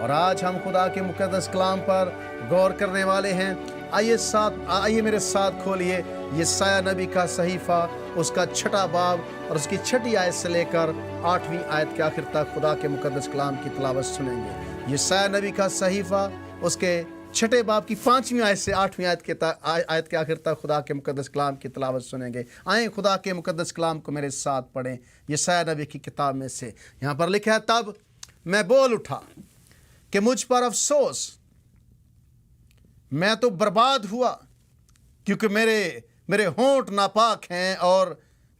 اور آج ہم خدا کے مقدس کلام پر غور کرنے والے ہیں۔ آئیے میرے ساتھ کھولیے یسایہ نبی کا صحیفہ، اس کا 6واں باب اور اس کی 6 آیت سے لے کر 8ویں آیت کے آخر تک خدا کے مقدس کلام کی تلاوت سنیں گے۔ یسایہ نبی کا صحیفہ، اس کے 6 باب کی 5ویں آیت سے 8ویں آیت کے آخر تک خدا کے مقدس کلام کی تلاوت سنیں گے۔ آئیں خدا کے مقدس کلام کو میرے ساتھ پڑھیں یسایہ نبی کی کتاب میں سے۔ یہاں پر لکھا ہے، تب میں بول اٹھا کہ مجھ پر افسوس، میں تو برباد ہوا، کیونکہ میرے ہونٹ ناپاک ہیں اور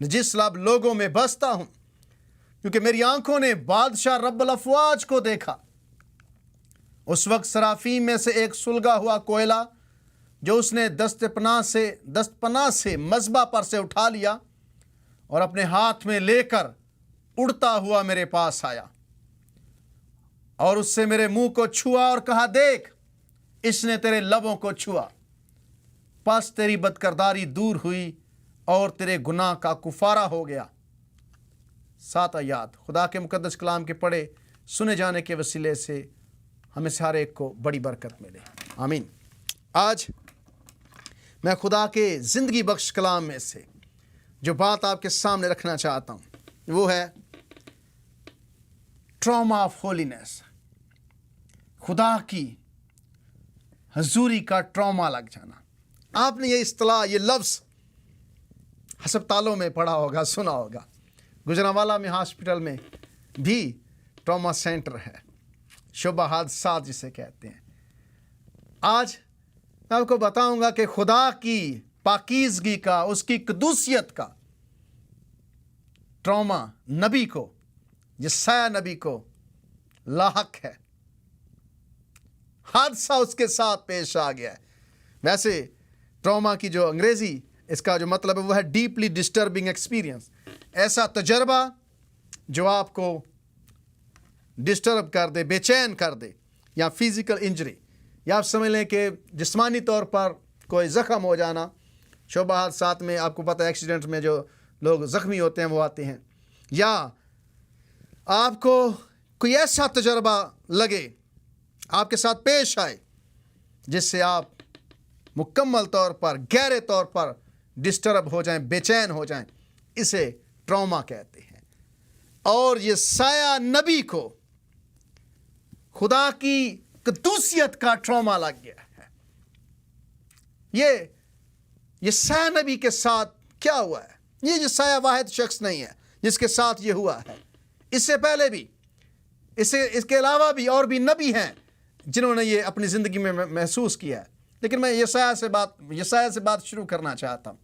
نجس لب لوگوں میں بستا ہوں، کیونکہ میری آنکھوں نے بادشاہ رب الافواج کو دیکھا۔ اس وقت سرافیم میں سے ایک سلگا ہوا کوئلہ جو اس نے دست پناہ سے مذبح پر سے اٹھا لیا اور اپنے ہاتھ میں لے کر اڑتا ہوا میرے پاس آیا، اور اس سے میرے منہ کو چھوا اور کہا، دیکھ، اس نے تیرے لبوں کو چھوا، پس تیری بدکرداری دور ہوئی اور تیرے گناہ کا کفارہ ہو گیا۔ 7 آیات خدا کے مقدس کلام کے پڑھے سنے جانے کے وسیلے سے ہمیں سے ہر ایک کو بڑی برکت ملے، آمین۔ آج میں خدا کے زندگی بخش کلام میں سے جو بات آپ کے سامنے رکھنا چاہتا ہوں وہ ہے ٹراما آف ہولینس، خدا کی حضوری کا ٹراما لگ جانا۔ آپ نے یہ اصطلاح، یہ لفظ ہسپتالوں میں پڑھا ہوگا، سنا ہوگا۔ گجرانوالہ میں ہاسپٹل میں بھی ٹراما سینٹر ہے، شعبہ حادثات جسے کہتے ہیں۔ آج میں آپ کو بتاؤں گا کہ خدا کی پاکیزگی کا، اس کی قدوسیت کا ٹراما نبی کو، یسایہ نبی کو لاحق ہے۔ حادثہ اس کے ساتھ پیش آ گیا ہے۔ ویسے ٹراما کی جو انگریزی اس کا جو مطلب ہے وہ ہے ڈیپلی ڈسٹربنگ ایکسپیرینس، ایسا تجربہ جو آپ کو ڈسٹرب کر دے، بے چین کر دے، یا فزیکل انجری، یا آپ سمجھ لیں کہ جسمانی طور پر کوئی زخم ہو جانا۔ شعبہ حادثات میں آپ کو پتہ ہے ایکسیڈنٹ میں جو لوگ زخمی ہوتے ہیں وہ آتے ہیں، یا آپ کو کوئی ایسا تجربہ لگے، آپ کے ساتھ پیش آئے جس سے آپ مکمل طور پر، گہرے طور پر ڈسٹرب ہو جائیں، بے چین ہو جائیں، اسے ٹراما کہتے ہیں۔ اور یسایہ نبی کو خدا کی قدوسیت کا ٹراما لگ گیا ہے۔ یہ یسایہ نبی کے ساتھ کیا ہوا ہے؟ یہ یسایہ واحد شخص نہیں ہے جس کے ساتھ یہ ہوا ہے۔ اس سے پہلے بھی، اس کے علاوہ بھی اور بھی نبی ہیں جنہوں نے یہ اپنی زندگی میں محسوس کیا ہے۔ لیکن میں یسایہ سے بات شروع کرنا چاہتا ہوں۔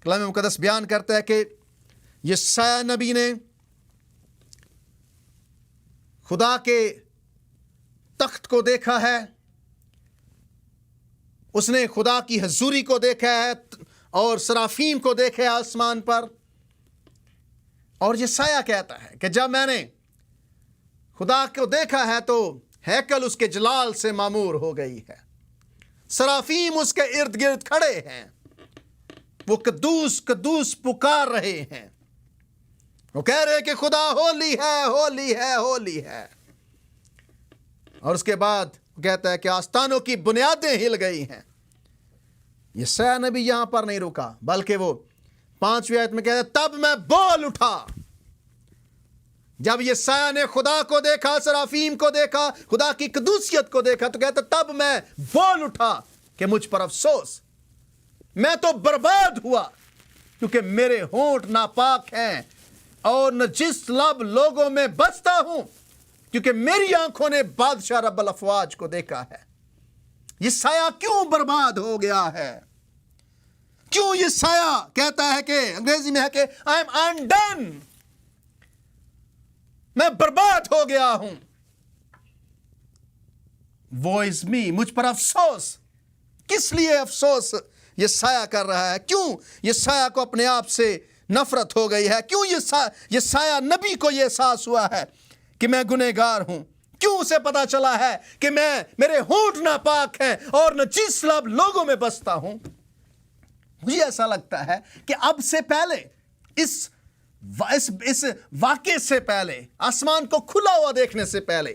کلام مقدس بیان کرتا ہے کہ یسایہ نبی نے خدا کے تخت کو دیکھا ہے، اس نے خدا کی حضوری کو دیکھا ہے اور سرافیم کو دیکھا ہے آسمان پر۔ اور یسایہ کہتا ہے کہ جب میں نے خدا کو دیکھا ہے تو ہیکل اس کے جلال سے معمور ہو گئی ہے، سرافیم اس کے ارد گرد کھڑے ہیں، وہ قدوس قدوس پکار رہے ہیں، وہ کہہ رہے کہ خدا ہولی ہے، ہولی ہے، ہولی ہے۔ اور اس کے بعد وہ کہتا ہے کہ آستانوں کی بنیادیں ہل گئی ہیں۔ یسایہ نبی یہاں پر نہیں رکا، بلکہ وہ 5ویں آیت میں کہتا ہے، تب میں بول اٹھا۔ جب یسایہ نے خدا کو دیکھا، سرافیم کو دیکھا، خدا کی قدوسیت کو دیکھا، تو کہتا تب میں بول اٹھا کہ مجھ پر افسوس، میں تو برباد ہوا، کیونکہ میرے ہونٹ ناپاک ہیں اور نجس لب لوگوں میں بستا ہوں، کیونکہ میری آنکھوں نے بادشاہ رب الافواج کو دیکھا ہے۔ یسایہ کیوں برباد ہو گیا ہے؟ کیوں یسایہ کہتا ہے کہ انگریزی میں ہے کہ I am undone، میں برباد ہو گیا ہوں، woe is me، مجھ پر افسوس۔ کس لیے افسوس یسایہ کر رہا ہے؟ کیوں یسایہ کو اپنے آپ سے نفرت ہو گئی ہے؟ کیوں یسایہ نبی کو یہ احساس ہوا ہے کہ میں گنہگار ہوں؟ کیوں اسے پتا چلا ہے کہ میرے ہونٹ ناپاک ہیں اور نجس لب لوگوں میں بستا ہوں؟ مجھے ایسا لگتا ہے کہ اب سے پہلے، اس واقعے سے پہلے، آسمان کو کھلا ہوا دیکھنے سے پہلے،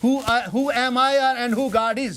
who am I and who God is,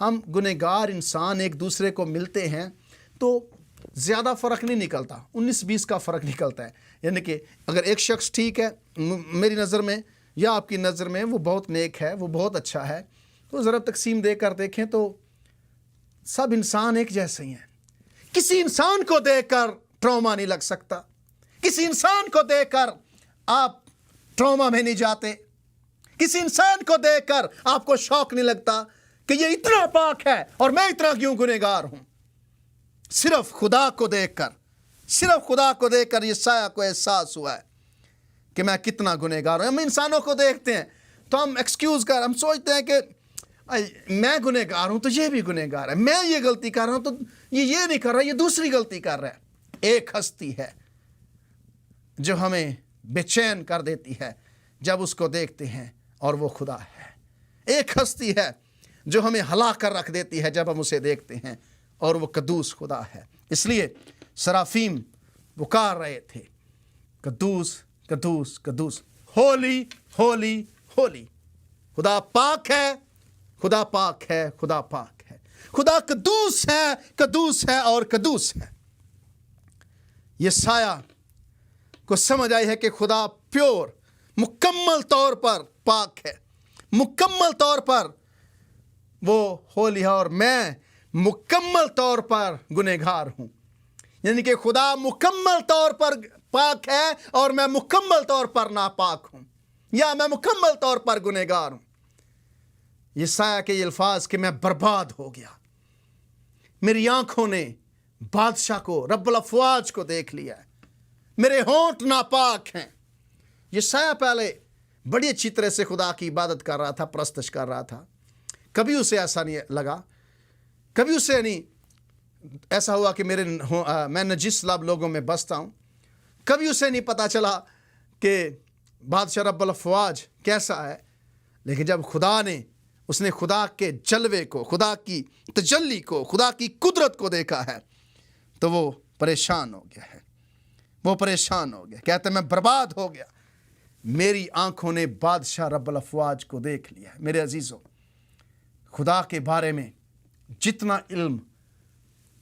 ہم گنہگار انسان ایک دوسرے کو ملتے ہیں تو زیادہ فرق نہیں نکلتا، 19-20 کا فرق نکلتا ہے. یعنی کہ اگر ایک شخص ٹھیک ہے میری نظر میں یا آپ کی نظر میں، وہ بہت نیک ہے، وہ بہت اچھا ہے، تو ذرا تقسیم دے کر دیکھیں تو سب انسان ایک جیسے ہی ہیں. کسی انسان کو دیکھ کر ٹراما نہیں لگ سکتا، کسی انسان کو دیکھ کر آپ ٹراما میں نہیں جاتے، کسی انسان کو دیکھ کر آپ کو شوق نہیں لگتا کہ یہ اتنا پاک ہے اور میں اتنا کیوں گنہگار ہوں. صرف خدا کو دیکھ کر یہ سایہ کو احساس ہوا ہے کہ میں کتنا گنہگار ہوں. ہم انسانوں کو دیکھتے ہیں تو ہم ہم سوچتے ہیں کہ میں گنہگار ہوں تو یہ بھی گنہگار ہے، میں یہ غلطی کر رہا ہوں تو یہ نہیں کر رہا، یہ دوسری غلطی کر رہا ہے. ایک ہستی ہے جو ہمیں بے چین کر دیتی ہے جب اس کو دیکھتے ہیں، اور وہ خدا ہے. ایک ہستی ہے جو ہمیں ہلا کر رکھ دیتی ہے جب ہم اسے دیکھتے ہیں، اور وہ قدوس خدا ہے. اس لیے سرافیم پکار رہے تھے، قدوس قدوس قدوس، ہولی ہولی ہولی. خدا پاک ہے، خدا پاک ہے، خدا پاک ہے، خدا قدوس ہے، قدوس ہے اور قدوس ہے. یہ سایہ کو سمجھ آئی ہے کہ خدا پیور مکمل طور پر پاک ہے، مکمل طور پر وہ ہولی ہے، اور میں مکمل طور پر گنہگار ہوں. یعنی کہ خدا مکمل طور پر پاک ہے اور میں مکمل طور پر ناپاک ہوں، یا میں مکمل طور پر گنہگار ہوں. یہ سایہ کے یہ الفاظ کہ میں برباد ہو گیا، میری آنکھوں نے بادشاہ کو، رب الافواج کو دیکھ لیا ہے، میرے ہونٹ ناپاک ہیں. یہ سایہ پہلے بڑی اچھی طرح سے خدا کی عبادت کر رہا تھا، پرستش کر رہا تھا. کبھی اسے ایسا نہیں لگا، کبھی اسے نہیں ایسا ہوا کہ میں نجس لب لوگوں میں بستا ہوں. کبھی اسے نہیں پتا چلا کہ بادشاہ رب الافواج کیسا ہے. لیکن جب اس نے خدا کے جلوے کو، خدا کی تجلی کو، خدا کی قدرت کو دیکھا ہے تو وہ پریشان ہو گیا ہے، وہ پریشان ہو گیا. کہتے ہیں میں برباد ہو گیا، میری آنکھوں نے بادشاہ رب الافواج کو دیکھ لیا ہے. میرے عزیزوں، خدا کے بارے میں جتنا علم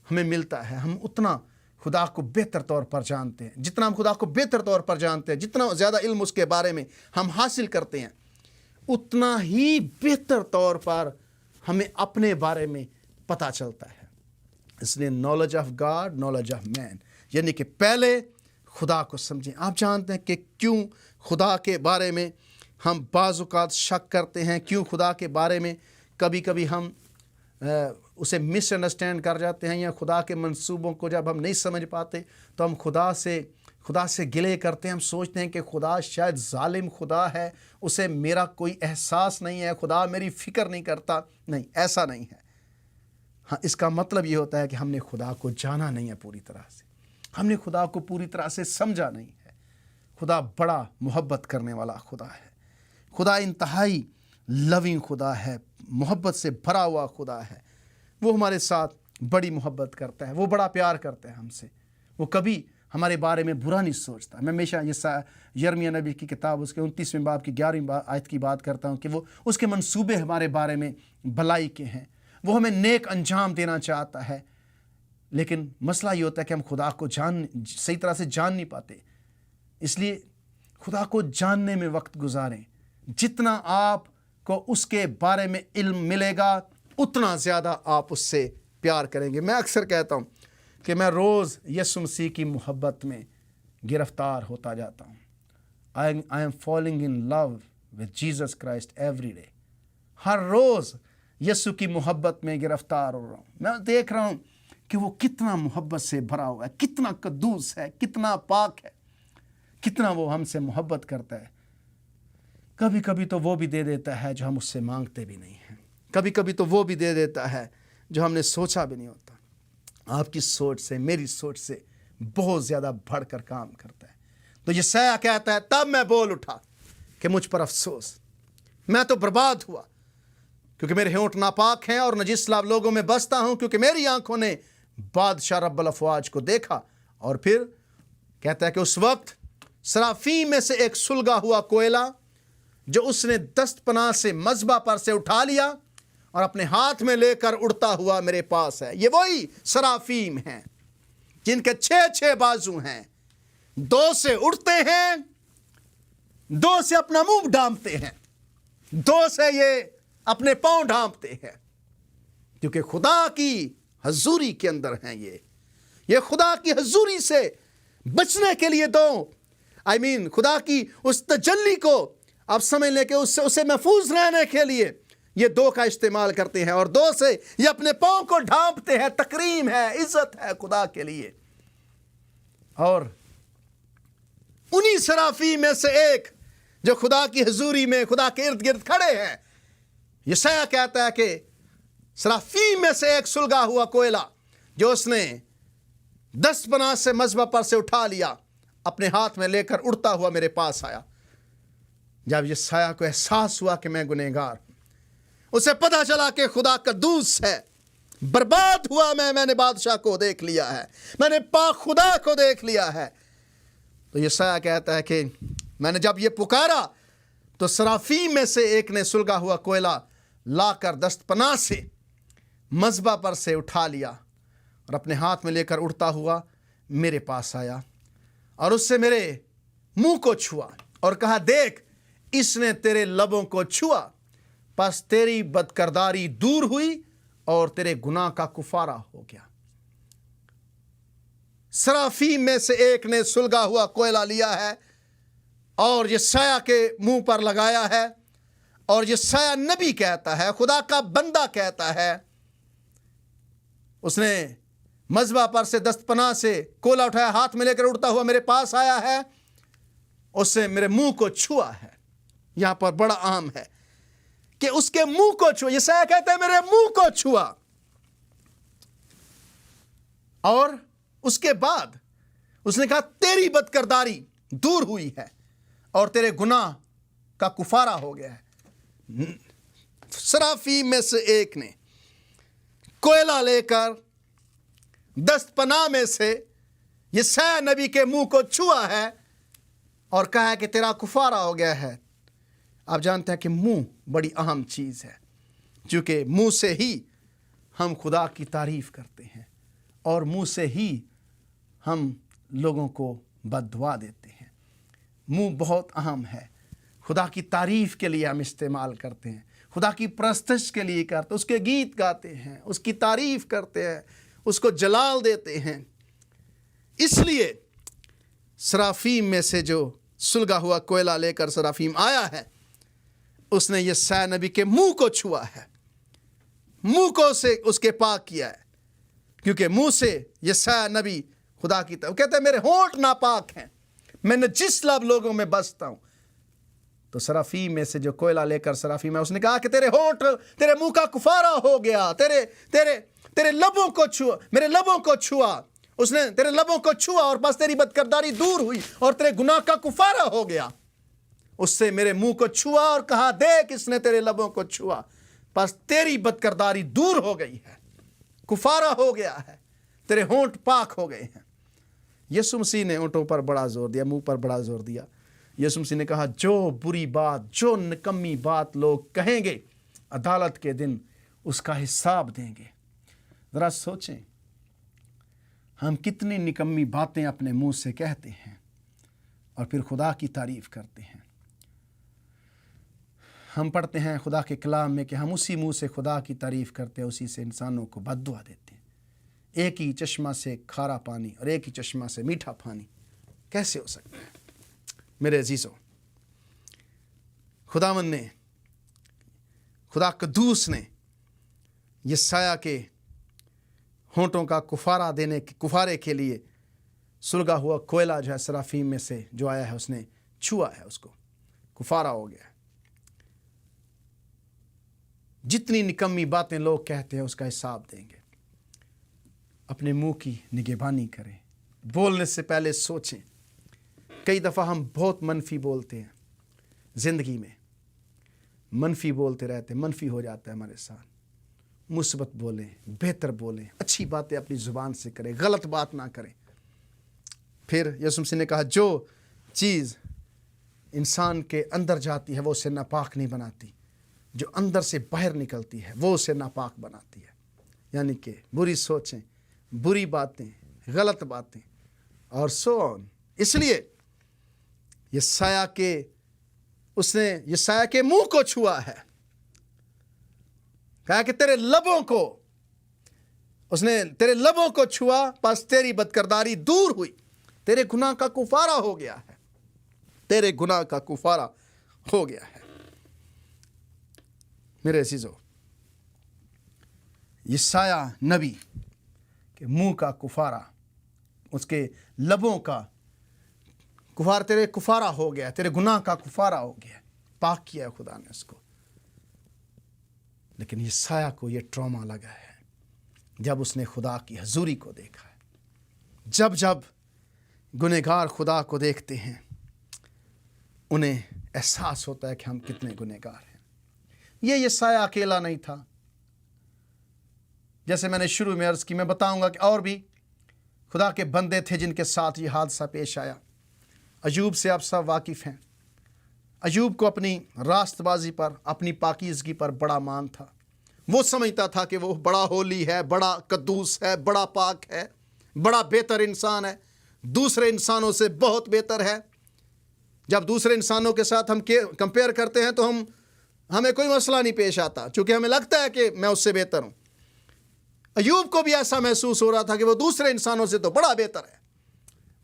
ہمیں ملتا ہے، ہم اتنا خدا کو بہتر طور پر جانتے ہیں. جتنا ہم خدا کو بہتر طور پر جانتے ہیں، جتنا زیادہ علم اس کے بارے میں ہم حاصل کرتے ہیں، اتنا ہی بہتر طور پر ہمیں اپنے بارے میں پتہ چلتا ہے. اس لیے knowledge of God, knowledge of man, یعنی کہ پہلے خدا کو سمجھیں. آپ جانتے ہیں کہ کیوں خدا کے بارے میں ہم بعض اوقات شک کرتے ہیں، کیوں خدا کے بارے میں کبھی کبھی ہم اسے مس انڈرسٹینڈ کر جاتے ہیں، یا خدا کے منصوبوں کو جب ہم نہیں سمجھ پاتے تو ہم خدا سے گلے کرتے ہیں. ہم سوچتے ہیں کہ خدا شاید ظالم خدا ہے، اسے میرا کوئی احساس نہیں ہے، خدا میری فکر نہیں کرتا. نہیں، ایسا نہیں ہے. ہاں، اس کا مطلب یہ ہوتا ہے کہ ہم نے خدا کو جانا نہیں ہے پوری طرح سے، ہم نے خدا کو پوری طرح سے سمجھا نہیں ہے. خدا بڑا محبت کرنے والا خدا ہے، خدا انتہائی لونگ خدا ہے، محبت سے بھرا ہوا خدا ہے. وہ ہمارے ساتھ بڑی محبت کرتا ہے، وہ بڑا پیار کرتا ہے ہم سے. وہ کبھی ہمارے بارے میں برا نہیں سوچتا. میں ہمیشہ یرمیہ نبی کی کتاب اس کے 29ویں باب کی 11ویں آیت کی بات کرتا ہوں کہ وہ اس کے منصوبے ہمارے بارے میں بھلائی کے ہیں، وہ ہمیں نیک انجام دینا چاہتا ہے. لیکن مسئلہ یہ ہوتا ہے کہ ہم خدا کو صحیح طرح سے جان نہیں پاتے. اس لیے خدا کو جاننے میں وقت گزاریں. جتنا آپ کو اس کے بارے میں علم ملے گا اتنا زیادہ آپ اس سے پیار کریں گے. میں اکثر کہتا ہوں کہ میں روز یسوع مسیح کی محبت میں گرفتار ہوتا جاتا ہوں. I am falling in love with Jesus Christ every day. ہر روز یسوع کی محبت میں گرفتار ہو رہا ہوں. میں دیکھ رہا ہوں کہ وہ کتنا محبت سے بھرا ہوا ہے، کتنا قدوس ہے، کتنا پاک ہے، کتنا وہ ہم سے محبت کرتا ہے. کبھی کبھی تو وہ بھی دے دیتا ہے جو ہم اس سے مانگتے بھی نہیں ہیں، کبھی کبھی تو وہ بھی دے دیتا ہے جو ہم نے سوچا بھی نہیں ہوتا. آپ کی سوچ سے، میری سوچ سے بہت زیادہ بڑھ کر کام کرتا ہے. تو یہ سایہ کہتا ہے تب میں بول اٹھا کہ مجھ پر افسوس، میں تو برباد ہوا کیونکہ میرے ہونٹ ناپاک ہیں اور نجس لب لوگوں میں بستا ہوں، کیونکہ میری آنکھوں نے بادشاہ رب الافواج کو دیکھا. اور پھر کہتا ہے کہ اس وقت سرافیم میں سے ایک سلگا ہوا کوئلہ جو اس نے دست پناہ سے مذبح پر سے اٹھا لیا اور اپنے ہاتھ میں لے کر اڑتا ہوا میرے پاس ہے۔ یہ وہی سرافیم ہیں جن کے 6 بازو ہیں، 2 سے اڑتے ہیں، 2 سے اپنا منہ ڈھانپتے ہیں، 2 سے یہ اپنے پاؤں ڈھانپتے ہیں، کیونکہ خدا کی حضوری کے اندر ہیں۔ یہ خدا کی حضوری سے بچنے کے لیے خدا کی اس تجلی کو آپ سمجھ لیں کہ اسے محفوظ رہنے کے لیے یہ 2 کا استعمال کرتے ہیں، اور 2 سے یہ اپنے پاؤں کو ڈھانپتے ہیں۔ تکریم ہے، عزت ہے خدا کے لیے۔ اور انہی سرافیم میں سے ایک جو خدا کی حضوری میں خدا کے ارد گرد کھڑے ہیں، یسایہ کہتا ہے کہ سرافیم میں سے ایک سلگا ہوا کوئلہ جو اس نے 10 پناہ سے مذبح پر سے اٹھا لیا، اپنے ہاتھ میں لے کر اڑتا ہوا میرے پاس آیا۔ جب یسایہ کو احساس ہوا کہ میں گنہگار ہوں، اسے پتہ چلا کہ خدا قدوس ہے، برباد ہوا میں نے بادشاہ کو دیکھ لیا ہے، میں نے پاک خدا کو دیکھ لیا ہے۔ تو یسایہ کہتا ہے کہ میں نے جب یہ پکارا تو سرافیم میں سے ایک نے سلگا ہوا کوئلہ لا کر دست پناہ سے مذبح پر سے اٹھا لیا اور اپنے ہاتھ میں لے کر اڑتا ہوا میرے پاس آیا، اور اس سے میرے منہ کو چھوا اور کہا، دیکھ اس نے تیرے لبوں کو چھوا، پس تیری بدکرداری دور ہوئی اور تیرے گناہ کا کفارہ ہو گیا۔ سرافیم میں سے ایک نے سلگا ہوا کوئلہ لیا ہے اور یسایہ کے منہ پر لگایا ہے، اور یسایہ نبی کہتا ہے، خدا کا بندہ کہتا ہے، اس نے مذبح پر سے دست پناہ سے کوئلہ اٹھایا، ہاتھ میں لے کر اڑتا ہوا میرے پاس آیا ہے، اس نے میرے منہ کو چھوا ہے۔ یہاں پر بڑا عام ہے کہ اس کے منہ کو چھوا۔ یسایہ کہتا ہے میرے منہ کو چھوا، اور اس کے بعد اس نے کہا تیری بدکرداری دور ہوئی ہے اور تیرے گناہ کا کفارہ ہو گیا ہے۔ سرافیم میں سے ایک نے کوئلہ لے کر دست پناہ میں سے یسایہ نبی کے منہ کو چھوا ہے اور کہا ہے کہ تیرا کفارہ ہو گیا ہے۔ آپ جانتے ہیں کہ منہ بڑی اہم چیز ہے، کیونکہ منہ سے ہی ہم خدا کی تعریف کرتے ہیں، اور منہ سے ہی ہم لوگوں کو بد دعا دیتے ہیں۔ منہ بہت اہم ہے، خدا کی تعریف کے لیے ہم استعمال کرتے ہیں، خدا کی پرستش کے لیے کرتے ہیں، اس کے گیت گاتے ہیں، اس کی تعریف کرتے ہیں، اس کو جلال دیتے ہیں۔ اس لیے سرافیم میں سے جو سلگا ہوا کوئلہ لے کر سرافیم آیا ہے، اس نے یسایہ نبی کے منہ کو چھوا ہے، منہ کو سے اس کے پاک کیا ہے، کیونکہ منہ سے یسایہ نبی خدا کی طرف کہتے ہیں میرے ہونٹ ناپاک ہیں، میں نجس لب لوگوں میں بستا ہوں۔ تو سرافیم میں سے جو کوئلہ لے کر سرافیم ہے، اس نے کہا کہ تیرے ہونٹ، تیرے منہ کا کفارہ ہو گیا، تیرے لبوں کو چھوا، میرے لبوں کو چھوا، اس نے تیرے لبوں کو چھوا اور بس تیری بدکرداری دور ہوئی اور تیرے گناہ کا کفارہ ہو گیا۔ اس سے میرے منہ کو چھوا اور کہا دیکھ اس نے تیرے لبوں کو چھوا، بس تیری بدکرداری دور ہو گئی ہے، کفارہ ہو گیا ہے، تیرے ہونٹ پاک ہو گئے ہیں۔ یسوع مسیح نے ہونٹوں پر بڑا زور دیا، منہ پر بڑا زور دیا۔ یسوع مسیح نے کہا جو بری بات، جو نکمی بات لوگ کہیں گے، عدالت کے دن اس کا حساب دیں گے۔ ذرا سوچیں، ہم کتنی نکمی باتیں اپنے منہ سے کہتے ہیں اور پھر خدا کی تعریف کرتے ہیں۔ ہم پڑھتے ہیں خدا کے کلام میں کہ ہم اسی منہ سے خدا کی تعریف کرتے ہیں، اسی سے انسانوں کو بد دعا دیتے ہیں۔ ایک ہی چشمہ سے کھارا پانی اور ایک ہی چشمہ سے میٹھا پانی کیسے ہو سکتا ہے؟ میرے عزیزوں، خداوند نے، خدا قدوس نے یسایہ کے ہونٹوں کا کفارے کے لیے سلگا ہوا کوئلہ جو ہے سرافیم میں سے جو آیا ہے، اس نے چھوا ہے، اس کو کفارہ ہو گیا ہے۔ جتنی نکمی باتیں لوگ کہتے ہیں اس کا حساب دیں گے۔ اپنے منہ کی نگہبانی کریں، بولنے سے پہلے سوچیں۔ کئی دفعہ ہم بہت منفی بولتے ہیں، زندگی میں منفی بولتے رہتے، منفی ہو جاتا ہے ہمارے ساتھ۔ مثبت بولیں، بہتر بولیں، اچھی باتیں اپنی زبان سے کریں، غلط بات نہ کریں۔ پھر یسوع مسیح نے کہا جو چیز انسان کے اندر جاتی ہے وہ اسے ناپاک نہیں بناتی، جو اندر سے باہر نکلتی ہے وہ اسے ناپاک بناتی ہے، یعنی کہ بری سوچیں، بری باتیں، غلط باتیں اور سو آن۔ اس لیے یسایہ کے منہ کو چھوا ہے، کہا کہ تیرے لبوں کو چھوا، پس تیری بدکرداری دور ہوئی، تیرے گناہ کا کفارہ ہو گیا ہے، تیرے گناہ کا کفارہ ہو گیا ہے۔ میرے عزیزو، یسایہ نبی کے منہ کا کفارہ، اس کے لبوں کا کفارہ، تیرے کفارہ ہو گیا، تیرے گناہ کا کفارہ ہو گیا، پاک کیا ہے خدا نے اس کو۔ لیکن یسایہ کو یہ ٹراما لگا ہے جب اس نے خدا کی حضوری کو دیکھا ہے۔ جب گنہگار خدا کو دیکھتے ہیں انہیں احساس ہوتا ہے کہ ہم کتنے گنہگار ہیں۔ یہ یسایہ اکیلا نہیں تھا، جیسے میں نے شروع میں عرض کی، میں بتاؤں گا کہ اور بھی خدا کے بندے تھے جن کے ساتھ یہ حادثہ پیش آیا۔ ایوب سے آپ سب واقف ہیں۔ ایوب کو اپنی راست بازی پر، اپنی پاکیزگی پر بڑا مان تھا۔ وہ سمجھتا تھا کہ وہ بڑا ہولی ہے، بڑا قدوس ہے، بڑا پاک ہے، بڑا بہتر انسان ہے، دوسرے انسانوں سے بہت بہتر ہے۔ جب دوسرے انسانوں کے ساتھ ہم کمپیئر کرتے ہیں تو ہمیں کوئی مسئلہ نہیں پیش آتا، چونکہ ہمیں لگتا ہے کہ میں اس سے بہتر ہوں۔ ایوب کو بھی ایسا محسوس ہو رہا تھا کہ وہ دوسرے انسانوں سے تو بڑا بہتر ہے،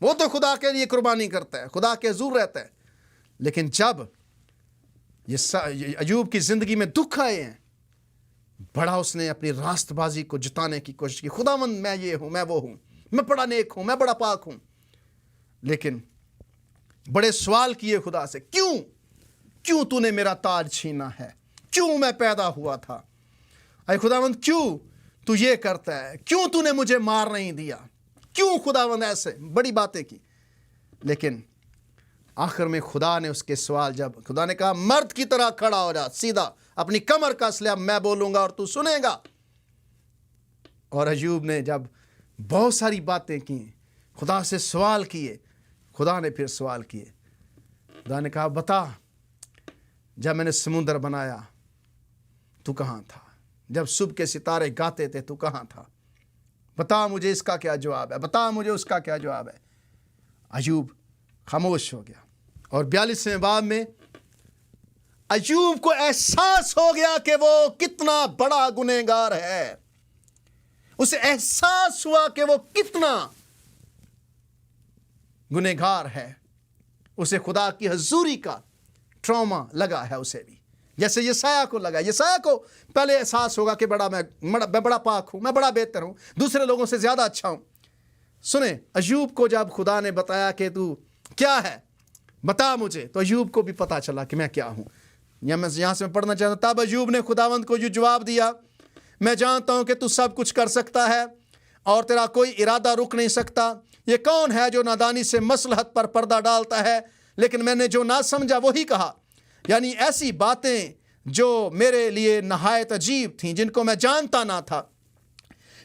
وہ تو خدا کے لیے قربانی کرتا ہے، خدا کے حضور رہتا ہے۔ لیکن جب ایوب کی زندگی میں دکھ آئے ہیں، بڑا اس نے اپنی راست بازی کو جتانے کی کوشش کی، خداوند میں یہ ہوں، میں وہ ہوں، میں بڑا نیک ہوں، میں بڑا پاک ہوں۔ لیکن بڑے سوال کیے خدا سے، کیوں تو نے میرا تاج چھینا ہے؟ کیوں میں پیدا ہوا تھا؟ اے خداوند کیوں تو یہ کرتا ہے؟ کیوں تو نے مجھے مار نہیں دیا؟ کیوں خداوند ایسے بڑی باتیں کی؟ لیکن آخر میں خدا نے اس کے سوال، جب خدا نے کہا مرد کی طرح کھڑا ہو جا، سیدھا اپنی کمر کس لے، میں بولوں گا اور تو سنے گا۔ اور ایوب نے جب بہت ساری باتیں کی، خدا سے سوال کیے، خدا نے پھر سوال کیے۔ خدا نے کہا بتا، جب میں نے سمندر بنایا تو کہاں تھا؟ جب صبح کے ستارے گاتے تھے تو کہاں تھا؟ بتا مجھے اس کا کیا جواب ہے، بتا مجھے اس کا کیا جواب ہے۔ ایوب خاموش ہو گیا، اور 42ویں باب میں ایوب کو احساس ہو گیا کہ وہ کتنا بڑا گنہگار ہے۔ اسے احساس ہوا کہ وہ کتنا گنہگار ہے۔ اسے خدا کی حضوری کا ٹراما لگا ہے، اسے بھی جیسے یسایہ کو لگا۔ یسایہ کو پہلے احساس ہوگا کہ میں بڑا پاک ہوں، میں بڑا بہتر ہوں، دوسرے لوگوں سے زیادہ اچھا ہوں۔ سنیں، ایوب کو جب خدا نے بتایا کہ تو کیا ہے، بتا مجھے، تو ایوب کو بھی پتا چلا کہ میں کیا ہوں۔ یہاں سے میں پڑھنا چاہتا ہوں، تب ایوب نے خداوند کو جو جواب دیا، میں جانتا ہوں کہ تو سب کچھ کر سکتا ہے اور تیرا کوئی ارادہ رک نہیں سکتا۔ یہ کون ہے جو نادانی سے مصلحت پر پردہ ڈالتا ہے؟ لیکن میں نے جو نہ سمجھا وہی کہا، یعنی ایسی باتیں جو میرے لیے نہایت عجیب تھیں، جن کو میں جانتا نہ تھا۔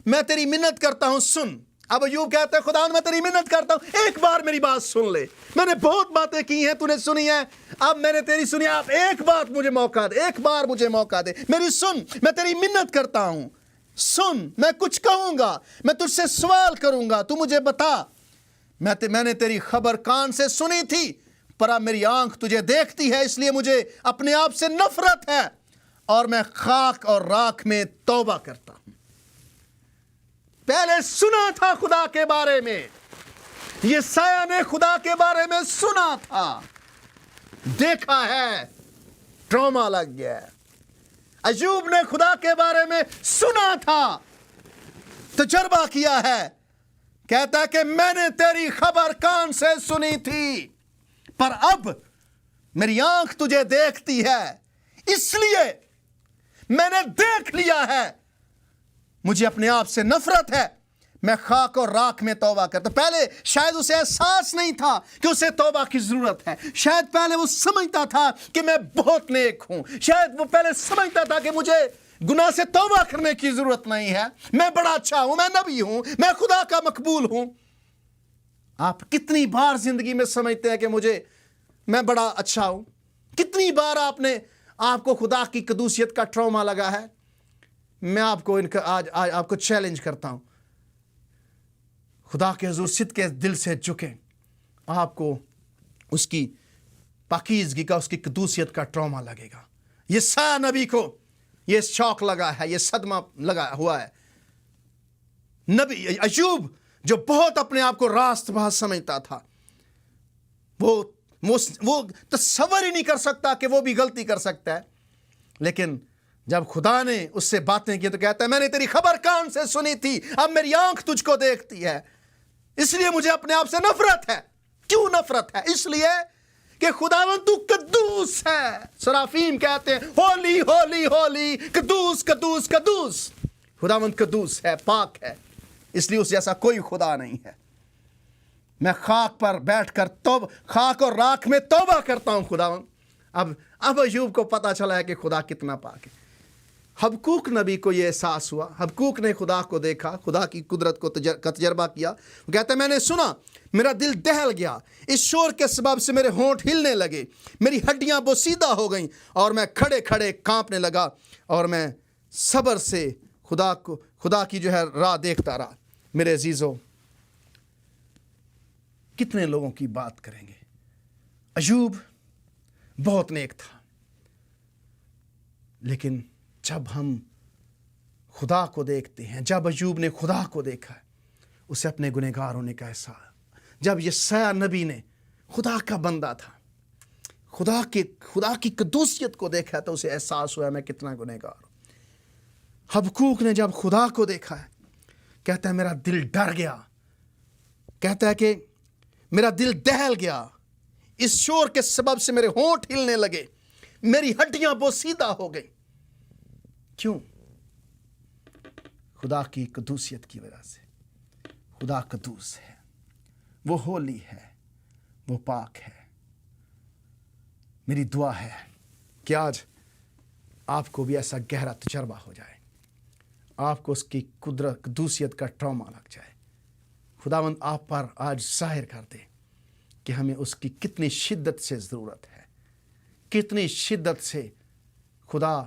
میں تیری منت کرتا ہوں، سن۔ اب ایوب کہتا ہے خدا میں تیری منت کرتا ہوں، ایک بار میری بات سن لے۔ میں نے بہت باتیں کی ہیں، تو نے سنی ہیں، اب میں نے تیری سنی، اب ایک بات مجھے موقع دے، ایک بار مجھے موقع دے، میری سن۔ میں تیری منت کرتا ہوں، سن۔ میں کچھ کہوں گا، میں تجھ سے سوال کروں گا، تو مجھے بتا۔ میں نے تیری خبر کان سے سنی تھی، پر اب میری آنکھ تجھے دیکھتی ہے، اس لیے مجھے اپنے آپ سے نفرت ہے اور میں خاک اور راکھ میں توبہ کرتا ہوں۔ پہلے سنا تھا خدا کے بارے میں، یسایہ نے خدا کے بارے میں سنا تھا، دیکھا ہے، ٹراما لگ گیا ہے۔ ایوب نے خدا کے بارے میں سنا تھا، تجربہ کیا ہے، کہتا ہے کہ میں نے تیری خبر کان سے سنی تھی، پر اب میری آنکھ تجھے دیکھتی ہے، اس لیے میں نے دیکھ لیا ہے، مجھے اپنے آپ سے نفرت ہے، میں خاک اور راکھ میں توبہ کرتا۔ پہلے شاید اسے احساس نہیں تھا کہ اسے توبہ کی ضرورت ہے، شاید پہلے وہ سمجھتا تھا کہ میں بہت نیک ہوں، شاید وہ پہلے سمجھتا تھا کہ مجھے گناہ سے توبہ کرنے کی ضرورت نہیں ہے، میں بڑا اچھا ہوں، میں نبی ہوں، میں خدا کا مقبول ہوں۔ آپ کتنی بار زندگی میں سمجھتے ہیں کہ میں بڑا اچھا ہوں؟ کتنی بار آپ نے آپ کو خدا کی قدوسیت کا ٹراما لگا ہے، میں آپ کو آج آپ کو چیلنج کرتا ہوں، خدا کے حضور صدق کے دل سے جھکیں، آپ کو اس کی پاکیزگی کا، اس کی قدوسیت کا ٹراما لگے گا۔ یسایہ نبی کو یہ شوق لگا ہے، یہ صدمہ لگا ہوا ہے۔ نبی ایوب جو بہت اپنے آپ کو راست باز سمجھتا تھا، وہ تصور ہی نہیں کر سکتا کہ وہ بھی غلطی کر سکتا ہے، لیکن جب خدا نے اس سے باتیں کی تو کہتا ہے میں نے تیری خبر کان سے سنی تھی، اب میری آنکھ تجھ کو دیکھتی ہے، اس لیے مجھے اپنے آپ سے نفرت ہے۔ کیوں نفرت ہے؟ اس لیے کہ خداوند تو قدوس ہے۔ سرافیم کہتے ہیں ہولی ہولی ہولی، قدوس قدوس قدوس۔ خداوند قدوس ہے، پاک ہے، اس لیے اس جیسا کوئی خدا نہیں ہے۔ میں خاک پر بیٹھ کر خاک اور راکھ میں توبہ کرتا ہوں خداوند۔ اب ایوب کو پتا چلا ہے کہ خدا کتنا پاک ہے۔ حبقوق نبی کو یہ احساس ہوا، حبقوق نے خدا کو دیکھا، خدا کی قدرت کو تجربہ کیا۔ وہ کہتا ہے میں نے سنا، میرا دل دہل گیا، اس شور کے سبب سے میرے ہونٹ ہلنے لگے، میری ہڈیاں بوسیدہ ہو گئیں، اور میں کھڑے کھڑے کانپنے لگا، اور میں صبر سے خدا کی جو ہے راہ دیکھتا رہا۔ میرے عزیزو، کتنے لوگوں کی بات کریں گے؟ ایوب بہت نیک تھا، لیکن جب ہم خدا کو دیکھتے ہیں، جب ایوب نے خدا کو دیکھا، اسے اپنے گنہگار ہونے کا احساس۔ جب یسایہ نبی نے، خدا کا بندہ تھا، خدا کی قدوسیت کو دیکھا تو اسے احساس ہوا میں کتنا گنہگار ہوں۔ حبقوق نے جب خدا کو دیکھا ہے، کہتا ہے میرا دل ڈر گیا، کہتا ہے کہ میرا دل دہل گیا، اس شور کے سبب سے میرے ہونٹ ہلنے لگے، میری ہڈیاں بوسیدہ ہو گئی۔ کیوں؟ خدا کی قدوسیت کی وجہ سے۔ خدا قدوس ہے، وہ ہولی ہے، وہ پاک ہے۔ میری دعا ہے کہ آج آپ کو بھی ایسا گہرا تجربہ ہو جائے، آپ کو اس کی قدوسیت کا ٹراما لگ جائے۔ خداوند آپ پر آج ظاہر کر دے کہ ہمیں اس کی کتنی شدت سے ضرورت ہے، کتنی شدت سے خدا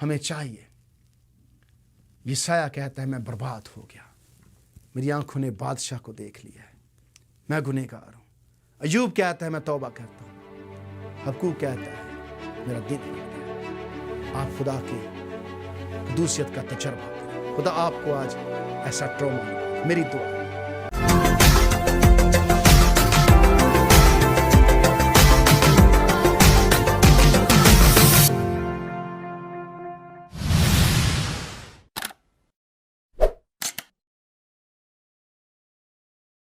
ہمیں چاہیے۔ یسایہ کہتا ہے میں برباد ہو گیا، میری آنکھوں نے بادشاہ کو دیکھ لیا ہے، میں گنہگار ہوں۔ ایوب کہتا ہے میں توبہ کرتا ہوں۔ حبقوق کہتا ہے میرا دل لگ گیا۔ آپ خدا کی قدوسیت کا تجربہ کریں، خدا آپ کو آج ایسا ٹراما، میری دعا